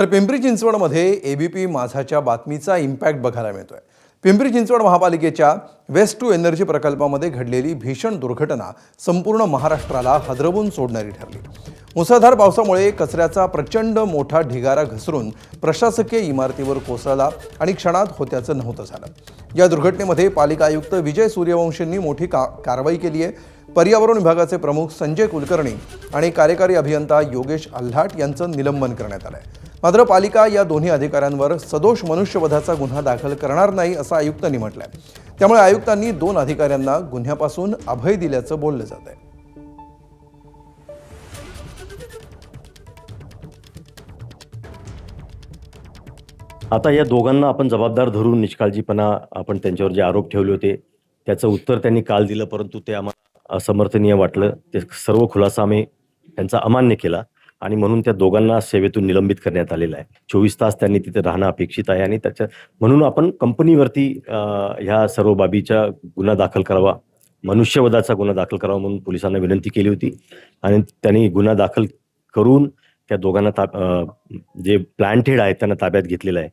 तर पिंपरी चिंचवडमध्ये एबीपी माझाच्या बातमीचा इम्पॅक्ट बघायला मिळतोय. पिंपरी चिंचवड महापालिकेच्या वेस्ट टू एनर्जी प्रकल्पामध्ये घडलेली भीषण दुर्घटना संपूर्ण महाराष्ट्राला हादरवून सोडणारी ठरली. मुसळधार पावसामुळे कचऱ्याचा प्रचंड मोठा ढिगारा घसरून प्रशासकीय इमारतीवर कोसळला आणि क्षणात होत्याचं नव्हतं झालं. या दुर्घटनेमध्ये पालिका आयुक्त विजय सूर्यवंशींनी मोठी कारवाई केली आहे. पर्यावरण विभागाचे प्रमुख संजय कुलकर्णी आणि कार्यकारी अभियंता योगेश आल्हाट यांचं निलंबन करण्यात आलं आहे. मात्र पालिका या दोन्ही अधिकाऱ्यांवर सदोष मनुष्यवधाचा गुन्हा दाखल करणार नाही असं आयुक्तांनी म्हटलंय. त्यामुळे आयुक्तांनी 2 अधिकाऱ्यांना गुन्ह्यापासून अभय दिल्याचं बोललं जात आहे. आता या दोघांना आपण जबाबदार धरून निष्काळजीपणा आपण त्यांच्यावर जे आरोप ठेवले होते त्याचं उत्तर त्यांनी काल दिलं, परंतु ते आम्हाला असमर्थनीय वाटलं. ते सर्व खुलासा आम्ही त्यांचा अमान्य केला आणि म्हणून त्या दोघांना सेवेतून निलंबित करण्यात आलेलं आहे. 24 तास त्यांनी तिथे राहणं अपेक्षित आहे आणि म्हणून आपण कंपनीवरती ह्या सर्व बाबीचा गुन्हा दाखल करावा, मनुष्यवधाचा गुन्हा दाखल करावा म्हणून पोलिसांना विनंती केली होती आणि त्यांनी गुन्हा दाखल करून त्या दोघांना जे प्लांट हेड आहेत त्यांना ताब्यात घेतलेलं आहे.